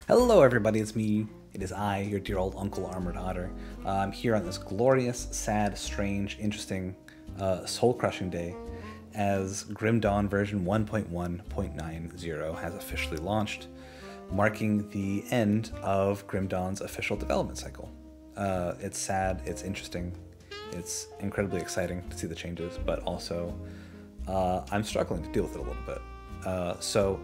Hello everybody, it's me. It is I, your dear old Uncle Armored Otter. I'm here on this glorious, sad, strange, interesting, soul-crushing day as Grim Dawn version 1.1.90 has officially launched, marking the end of Grim Dawn's official development cycle. It's sad, it's interesting, it's incredibly exciting to see the changes, but also I'm struggling to deal with it a little bit. So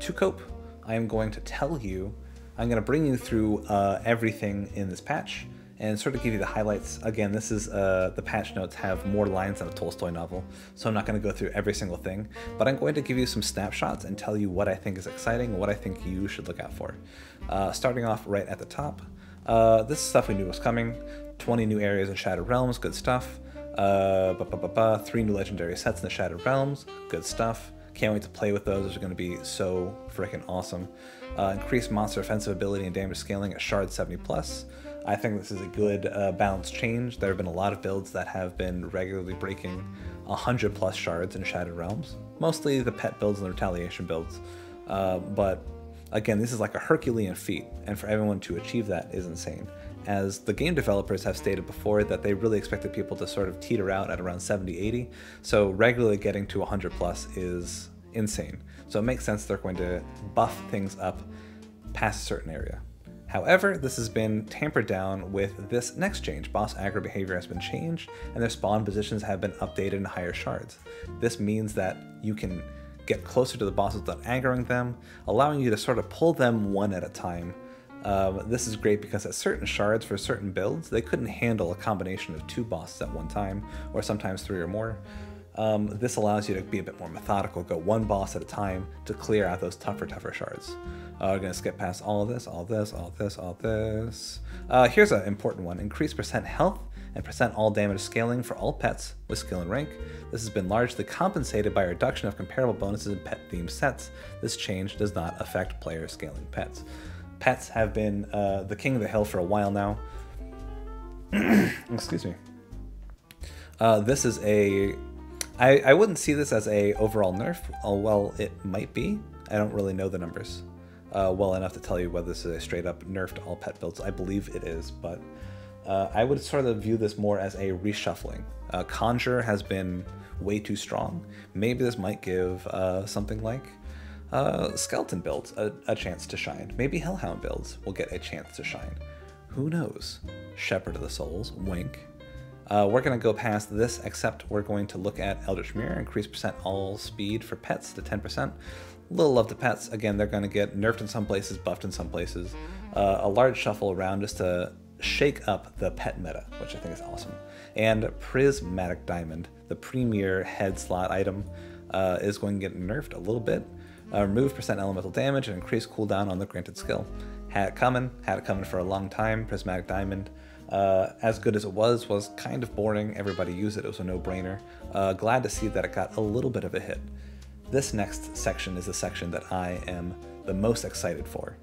to cope, I am going to tell you, I'm going to bring you through everything in this patch and sort of give you the highlights. Again, this is the patch notes have more lines than a Tolstoy novel, so I'm not going to go through every single thing, but I'm going to give you some snapshots and tell you what I think is exciting, what I think you should look out for. Starting off right at the top, this is stuff we knew was coming. 20 new areas in Shattered Realms, good stuff. 3 new legendary sets in the Shattered Realms, good stuff. Can't wait to play with those. Those are going to be so freaking awesome. Increased monster offensive ability and damage scaling at Shard 70+. I think this is a good balanced change. There have been a lot of builds that have been regularly breaking 100+ shards in Shattered Realms. Mostly the pet builds and the retaliation builds. But again, this is like a Herculean feat, and for everyone to achieve that is insane. As the game developers have stated before that they really expected people to sort of teeter out at around 70-80, so regularly getting to 100+ is insane. So it makes sense they're going to buff things up past a certain area. However, this has been tampered down with this next change. Boss aggro behavior has been changed, and their spawn positions have been updated in higher shards. This means that you can get closer to the bosses without aggroing them, allowing you to sort of pull them one at a time. This is great because at certain shards for certain builds, they couldn't handle a combination of 2 bosses at one time, or sometimes 3 or more. This allows you to be a bit more methodical, go 1 boss at a time to clear out those tougher shards. We're going to skip past all this. Here's an important one. Increase % health and % all damage scaling for all pets with skill and rank. This has been largely compensated by a reduction of comparable bonuses in pet-themed sets. This change does not affect player scaling pets. Pets have been the king of the hill for a while now. Excuse me. This is a... I wouldn't see this as a overall nerf. Oh, well, it might be. I don't really know the numbers well enough to tell you whether this is a straight up nerf to all pet builds. I believe it is, but I would sort of view this more as a reshuffling. Conjure has been way too strong. Maybe this might give something like skeleton builds a chance to shine. Maybe Hellhound builds will get a chance to shine. Who knows? Shepherd of the Souls, wink. We're going to go past this, except we're going to look at Eldritch Mirror, increase % all speed for pets to 10%. Little love to pets. Again, they're going to get nerfed in some places, buffed in some places. A large shuffle around just to shake up the pet meta, which I think is awesome. And Prismatic Diamond, the premier head slot item, is going to get nerfed a little bit. Remove % elemental damage and increase cooldown on the granted skill. Had it coming for a long time. Prismatic Diamond, as good as it was kind of boring. Everybody used it, it was a no-brainer. Glad to see that it got a little bit of a hit. This next section is the section that I am the most excited for.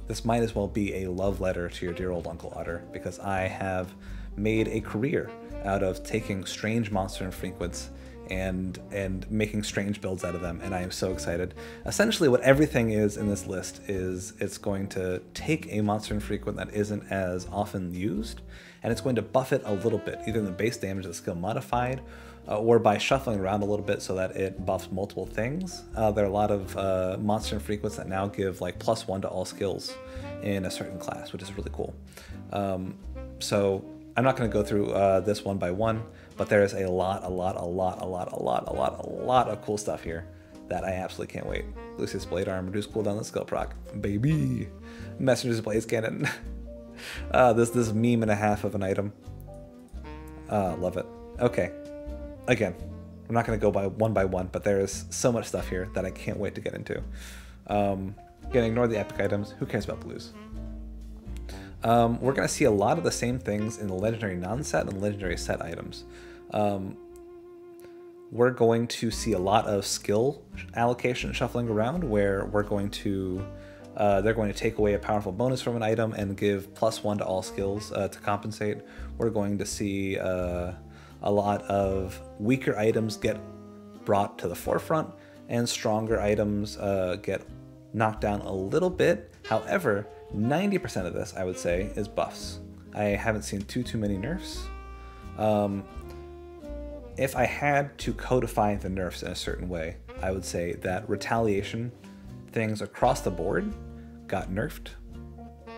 This might as well be a love letter to your dear old Uncle Otter, because I have made a career out of taking strange monster infrequents and making strange builds out of them, and I am so excited. Essentially what everything is in this list is it's going to take a monster infrequent that isn't as often used, and it's going to buff it a little bit, either in the base damage that's skill modified, or by shuffling around a little bit so that it buffs multiple things. There are a lot of monster infrequents that now give like +1 to all skills in a certain class, which is really cool. So I'm not going to go through this one by one, but there is a lot of cool stuff here that I absolutely can't wait. Lucius Blade Arm, reduce cooldown, the skill proc, baby. Messenger's Blaze Cannon. This meme and a half of an item. Love it. Okay, again, I'm not going to go by one, but there is so much stuff here that I can't wait to get into. Gonna ignore the epic items. Who cares about blues? We're going to see a lot of the same things in the legendary non-set and legendary set items. We're going to see a lot of skill allocation shuffling around, where we're going to they're going to take away a powerful bonus from an item and give +1 to all skills to compensate. We're going to see a lot of weaker items get brought to the forefront, and stronger items get knocked down a little bit However, 90% of this, I would say, is buffs. I haven't seen too many nerfs. If I had to codify the nerfs in a certain way, I would say that retaliation things across the board got nerfed.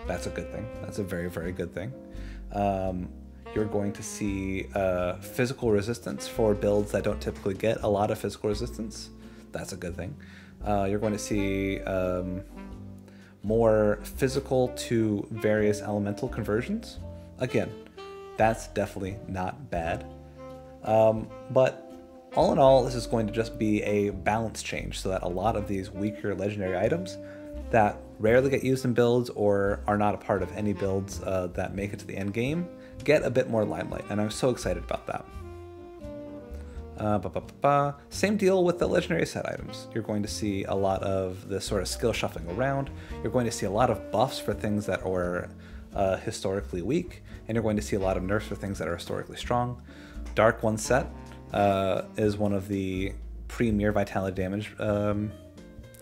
That's a good thing. That's a very good thing. You're going to see physical resistance for builds that don't typically get a lot of physical resistance. That's a good thing. You're going to see more physical to various elemental conversions. Again, that's definitely not bad. But all in all, this is going to just be a balance change so that a lot of these weaker legendary items that rarely get used in builds or are not a part of any builds that make it to the end game get a bit more limelight, and I'm so excited about that. Same deal with the legendary set items. You're going to see a lot of this sort of skill shuffling around. You're going to see a lot of buffs for things that are historically weak, and you're going to see a lot of nerfs for things that are historically strong. Dark One set is one of the premier vitality damage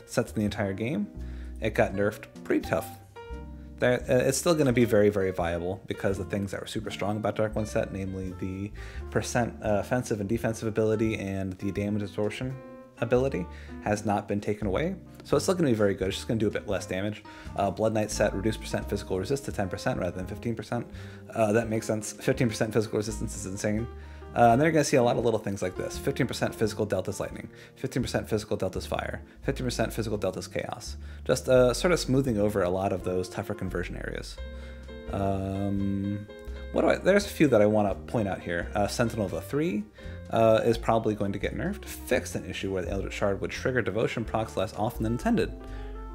sets in the entire game. It got nerfed pretty tough. It's still going to be very viable because the things that were super strong about Dark One set, namely the percent offensive and defensive ability and the damage absorption ability, has not been taken away. So it's still going to be very good. It's just going to do a bit less damage. Blood Knight set, reduced percent physical resist to 10% rather than 15%. That makes sense. 15% physical resistance is insane. And then you're going to see a lot of little things like this. 15% physical delta's lightning, 15% physical delta's fire, 15% physical delta's chaos. Just sort of smoothing over a lot of those tougher conversion areas. There's a few that I want to point out here. Sentinel of the 3 is probably going to get nerfed. Fixed an issue where the Eldritch Shard would trigger devotion procs less often than intended.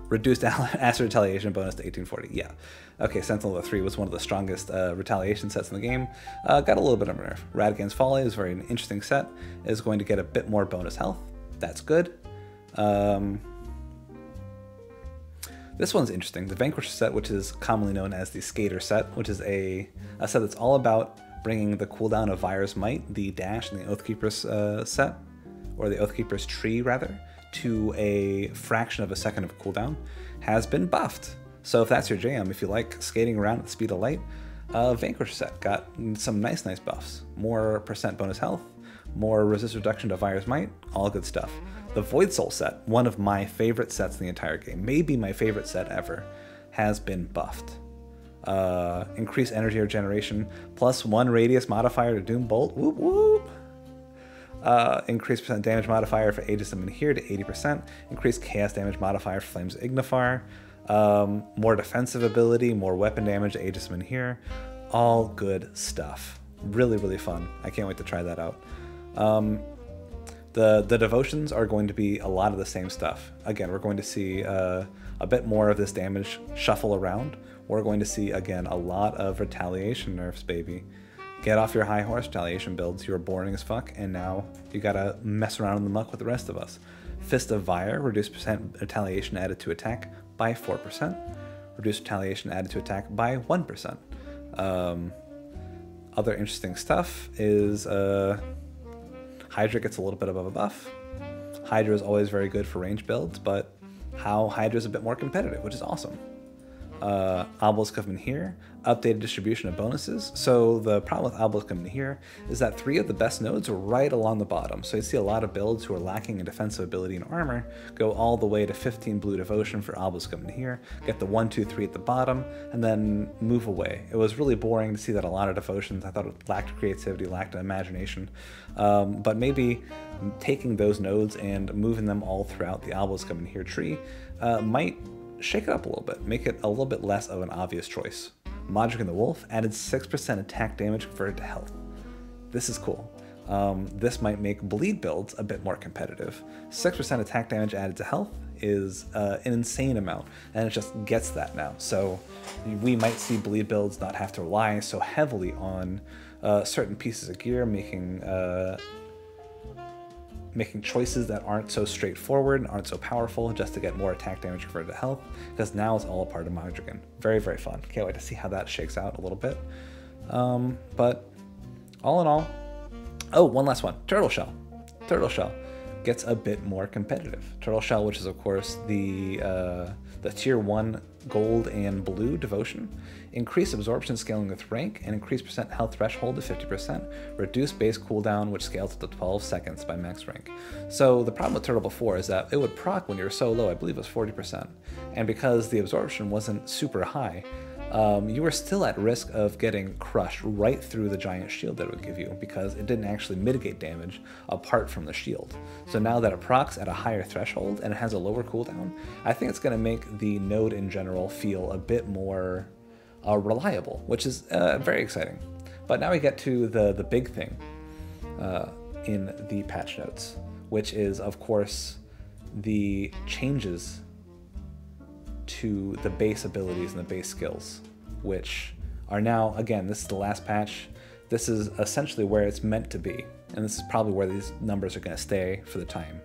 Reduced acid retaliation bonus to 1840. Yeah. Okay, Sentinel of the 3 was one of the strongest retaliation sets in the game. Got a little bit of a nerf. Radagon's Folly is a very interesting set. Is going to get a bit more bonus health. That's good. This one's interesting. The Vanquish Set, which is commonly known as the Skater set, which is a set that's all about bringing the cooldown of Vire's Might, the dash, and the Oathkeeper's set, or the Oathkeeper's tree, rather, to a fraction of a second of cooldown, has been buffed. So if that's your jam, if you like skating around at the speed of light, Vanquish Set got some nice buffs. More percent bonus health, more resist reduction to Vire's Might, all good stuff. The Void Soul set, one of my favorite sets in the entire game, maybe my favorite set ever, has been buffed. Increased energy regeneration, +1 radius modifier to Doom Bolt, whoop whoop. Increased percent damage modifier for Aegis of Menhir to 80%, increased chaos damage modifier for Flames of Ignifar, more defensive ability, more weapon damage to Aegis of Menhir, all good stuff. Really fun. I can't wait to try that out. The devotions are going to be a lot of the same stuff. Again, we're going to see a bit more of this damage shuffle around. We're going to see, again, a lot of retaliation nerfs, baby. Get off your high horse, retaliation builds. You're boring as fuck, and now you gotta mess around in the muck with the rest of us. Fist of Vire, reduced percent retaliation added to attack by 4%. Reduced retaliation added to attack by 1%. Other interesting stuff is Hydra gets a little bit of a buff. Hydra is always very good for range builds, but Hydra is a bit more competitive, which is awesome. Obelisk of Menhir, updated distribution of bonuses. So the problem with Obelisk of Menhir is that 3 of the best nodes are right along the bottom. So you see a lot of builds who are lacking in defensive ability and armor go all the way to 15 blue devotion for Obelisk of Menhir, get the 1, 2, 3 at the bottom, and then move away. It was really boring to see that a lot of devotions, I thought it lacked creativity, lacked imagination. But maybe taking those nodes and moving them all throughout the Obelisk of Menhir tree might shake it up a little bit, make it a little bit less of an obvious choice. Modric and the Wolf added 6% attack damage converted to health. This is cool. This might make bleed builds a bit more competitive. 6% attack damage added to health is an insane amount, and it just gets that now. So we might see bleed builds not have to rely so heavily on certain pieces of gear, making choices that aren't so straightforward and aren't so powerful just to get more attack damage converted to health, because now it's all a part of Modric. Very fun. Can't wait to see how that shakes out a little bit. But all in all, oh, one last one. Turtle Shell. Turtle Shell gets a bit more competitive. Turtle Shell, which is of course the tier 1 gold and blue devotion. Increase absorption scaling with rank, and increase percent health threshold to 50%. Reduce base cooldown, which scales to 12 seconds by max rank. So the problem with Turtle before is that it would proc when you were so low, I believe it was 40%. And because the absorption wasn't super high, you were still at risk of getting crushed right through the giant shield that it would give you, because it didn't actually mitigate damage apart from the shield. So now that it procs at a higher threshold and it has a lower cooldown, I think it's going to make the node in general feel a bit more reliable, which is very exciting. But now we get to the big thing in the patch notes, which is, of course, the changes to the base abilities and the base skills, which are now, again, this is the last patch. This is essentially where it's meant to be, and this is probably where these numbers are going to stay for the time.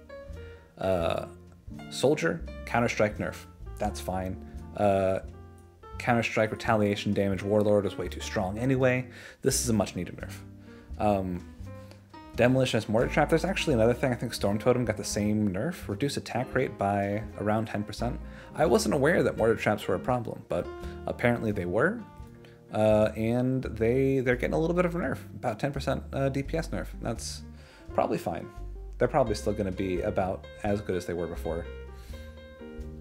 Soldier, Counter-Strike nerf, that's fine. Counter-Strike retaliation damage Warlord is way too strong anyway. This is a much needed nerf. Demolition as Mortar Trap, there's actually another thing. I think Storm Totem got the same nerf. Reduce attack rate by around 10%. I wasn't aware that Mortar Traps were a problem, but apparently they were. And they're getting a little bit of a nerf, about 10% DPS nerf. That's probably fine. They're probably still going to be about as good as they were before.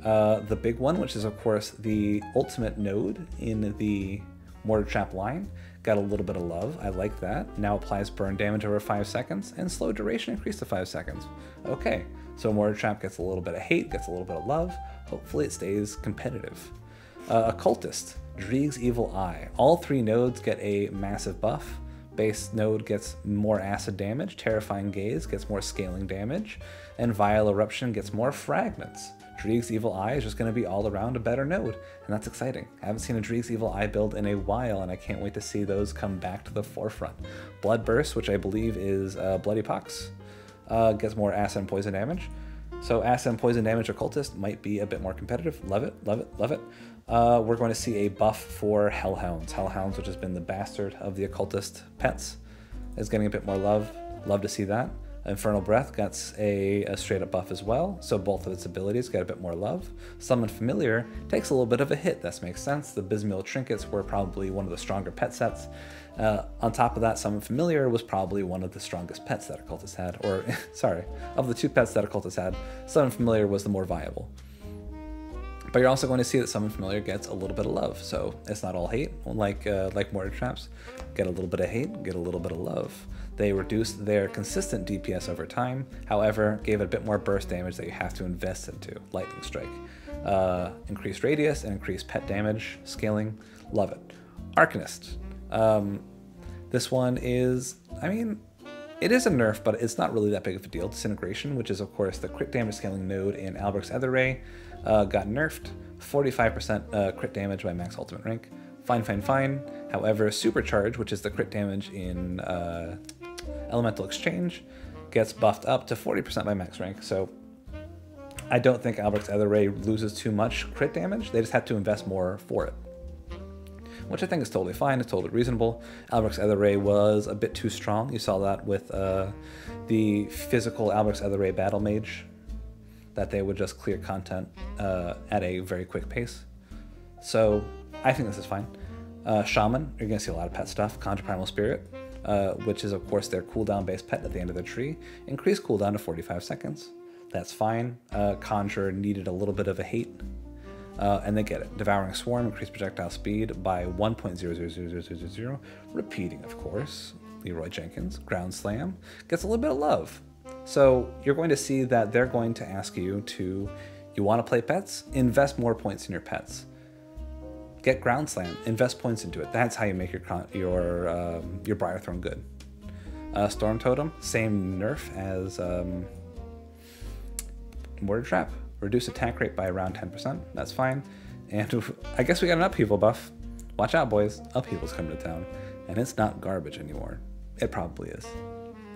The big one, which is of course the ultimate node in the Mortar Trap line, got a little bit of love. I like that. Now applies burn damage over 5 seconds and slow duration increased to 5 seconds. Okay, so Mortar Trap gets a little bit of hate, gets a little bit of love. Hopefully it stays competitive. Occultist, Dreeg's Evil Eye. All 3 nodes get a massive buff. Base node gets more acid damage, Terrifying Gaze gets more scaling damage, and Vile Eruption gets more fragments. Dreeg's Evil Eye is just going to be all around a better node, and that's exciting. I haven't seen a Dreeg's Evil Eye build in a while, and I can't wait to see those come back to the forefront. Blood Burst, which I believe is Bloody Pox, gets more acid and poison damage. So acid and poison damage Occultist might be a bit more competitive. Love it, love it, love it. We're going to see a buff for Hellhounds. Hellhounds, which has been the bastard of the Occultist pets, is getting a bit more love. Love to see that. Infernal Breath gets a straight up buff as well, so both of its abilities get a bit more love. Summon Familiar takes a little bit of a hit, that makes sense. The Bismuel Trinkets were probably one of the stronger pet sets. On top of that, Summon Familiar was probably one of the strongest pets that Occultist had, or sorry, of the 2 pets that Occultist had, Summon Familiar was the more viable. But you're also going to see that Summon Familiar gets a little bit of love, so it's not all hate, like Mortar Traps. Get a little bit of hate, get a little bit of love. They reduced their consistent DPS over time, however, gave it a bit more burst damage that you have to invest into. Lightning Strike. Increased radius and increased pet damage, scaling, love it. Arcanist. This one is, I mean, it is a nerf, but it's not really that big of a deal. Disintegration, which is of course the crit damage scaling node in Albrecht's Ether Ray, got nerfed. 45% crit damage by max ultimate rank. Fine, fine, fine. However, Supercharge, which is the crit damage in Elemental Exchange, gets buffed up to 40% by max rank. So I don't think Albrecht's Ether Ray loses too much crit damage. They just have to invest more for it, which I think is totally fine. It's totally reasonable. Albrecht's Ether Ray was a bit too strong. You saw that with the physical Albrecht's Ether Ray Battle Mage, that they would just clear content at a very quick pace. So I think this is fine. Shaman, you're going to see a lot of pet stuff. Conjure Primal Spirit, which is of course their cooldown based pet at the end of their tree. Increased cooldown to 45 seconds. That's fine. Conjure needed a little bit of a hate, and they get it. Devouring Swarm, increased projectile speed by 1.0000000. Repeating, of course. Leroy Jenkins, Ground Slam, gets a little bit of love. So you're going to see that they're going to ask you to, you want to play pets? Invest more points in your pets. Get Ground Slam, invest points into it. That's how you make your Briar Throne good. Storm Totem, same nerf as Mortar Trap. Reduce attack rate by around 10%. That's fine. And I guess we got an upheaval buff. Watch out, boys. Upheaval's coming to town. And it's not garbage anymore. It probably is.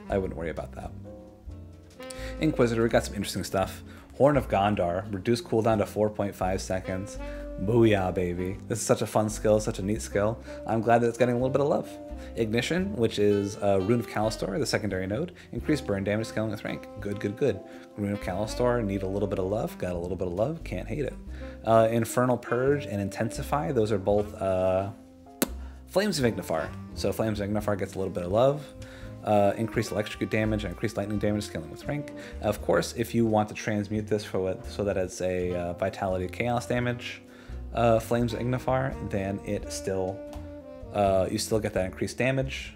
I wouldn't worry about that. Inquisitor, we got some interesting stuff. Horn of Gondar, reduce cooldown to 4.5 seconds. Booyah, baby. This is such a fun skill, such a neat skill. I'm glad that it's getting a little bit of love. Ignition, which is Rune of Calistor, the secondary node. Increased burn damage scaling with rank. Good, good, good. Rune of Calistor, need a little bit of love. Got a little bit of love, can't hate it. Infernal Purge and Intensify, those are both Flames of Ignifar. So Flames of Ignifar gets a little bit of love. Increased electrocute damage and increased lightning damage scaling with rank. Of course, if you want to transmute this so that it's a Vitality Chaos damage, Flames of Ignifar, then it still you still get that increased damage.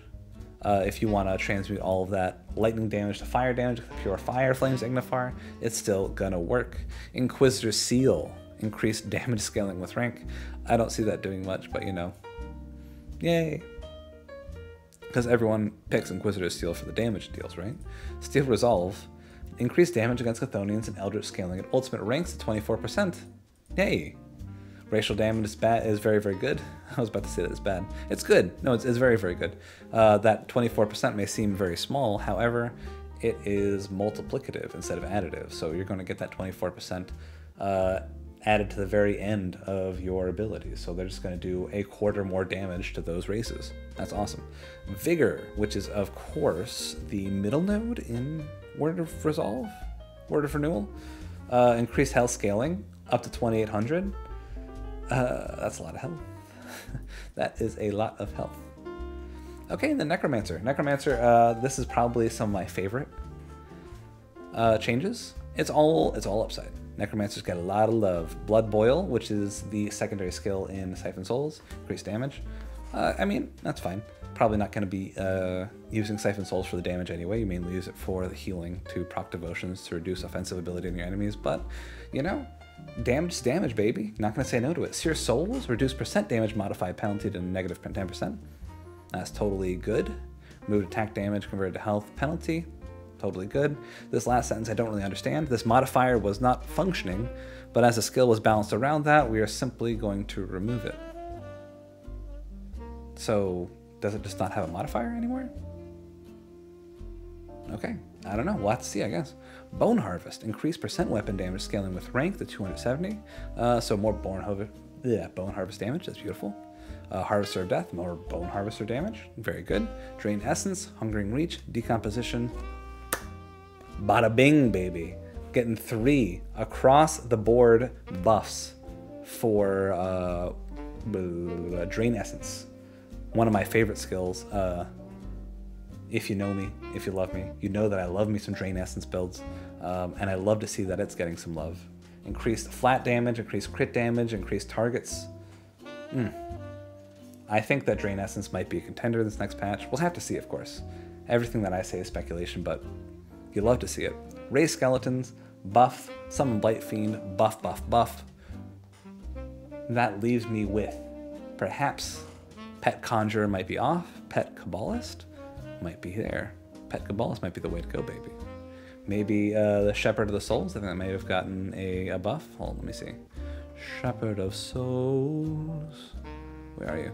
If you want to transmute all of that lightning damage to fire damage with pure fire Flames of Ignifar, it's still gonna work. Inquisitor's Seal, increased damage scaling with rank. I don't see that doing much, but you know, yay. Because everyone picks Inquisitor's Seal for the damage it deals, right? Steel Resolve, increased damage against Chthonians and Eldritch scaling at ultimate ranks to 24%. Yay! Racial damage is very, very good. I was about to say that it's bad. It's good. No, it's very, very good. That 24% may seem very small. However, it is multiplicative instead of additive. So you're going to get that 24% added to the very end of your abilities. So they're just going to do a quarter more damage to those races. That's awesome. Vigor, which is, of course, the middle node in Word of Resolve, Word of Renewal. Increased health scaling up to 2,800. That's a lot of health. That is a lot of health. Okay, and the Necromancer. Necromancer, this is probably some of my favorite changes. It's all upside. Necromancer's got a lot of love. Blood Boil, which is the secondary skill in Siphon Souls, increased damage. I mean, that's fine. Probably not going to be using Siphon Souls for the damage anyway. You mainly use it for the healing to proc devotions to reduce offensive ability in your enemies. But, you know, damage is damage, baby. Not going to say no to it. Sear Souls, reduce percent damage modified penalty to negative 10%. That's totally good. Moved attack damage converted to health penalty. Totally good. This last sentence I don't really understand. This modifier was not functioning, but as the skill was balanced around that, we are simply going to remove it. So, does it just not have a modifier anymore? Okay, I don't know. We'll have to see, I guess. Bone Harvest. Increased percent weapon damage scaling with rank to 270. So more Bone Harvest damage. That's beautiful. Harvester of Death. More Bone Harvester damage. Very good. Drain Essence. Hungering Reach. Decomposition. Bada bing, baby. Getting 3 across the board buffs for Drain Essence. One of my favorite skills. If you know me, if you love me, you know that I love me some Drain Essence builds, and I love to see that it's getting some love. Increased flat damage, increased crit damage, increased targets. I think that Drain Essence might be a contender in this next patch. We'll have to see, of course. Everything that I say is speculation, but you love to see it. Raise Skeletons, buff, Summon Blight Fiend, buff, buff, buff. That leaves me with perhaps Pet Conjurer might be off, Pet Kabbalist might be there. Pet Kabbalist might be the way to go, baby. Maybe the Shepherd of the Souls, I think that may have gotten a buff. Hold on, let me see. Shepherd of Souls. Where are you?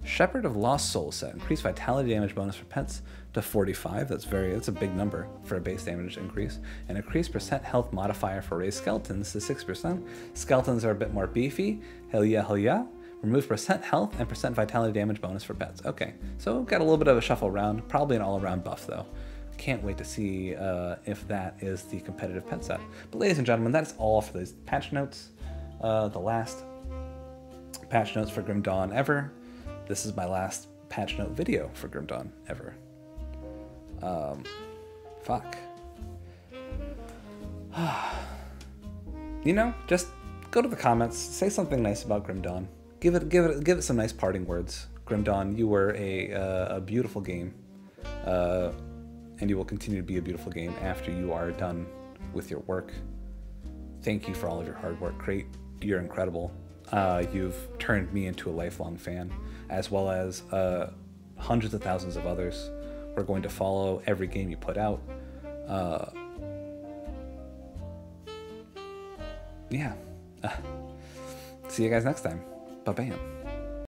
Shepherd of Lost Souls set. Increased vitality damage bonus for pets to 45. That's a big number for a base damage increase. And increased percent health modifier for raised skeletons to 6%. Skeletons are a bit more beefy. Hell yeah, hell yeah. Remove percent health and percent vitality damage bonus for pets. Okay, so got a little bit of a shuffle around. Probably an all-around buff though. Can't wait to see if that is the competitive pet set. But ladies and gentlemen, that is all for these patch notes. The last patch notes for Grim Dawn ever. This is my last patch note video for Grim Dawn ever. Fuck. You know, just go to the comments, say something nice about Grim Dawn. Give it some nice parting words. Grim Dawn, you were a beautiful game, and you will continue to be a beautiful game after you are done with your work. Thank you for all of your hard work, Crate. You're incredible. You've turned me into a lifelong fan, as well as hundreds of thousands of others. We're going to follow every game you put out. Yeah. See you guys next time. Ba-bam.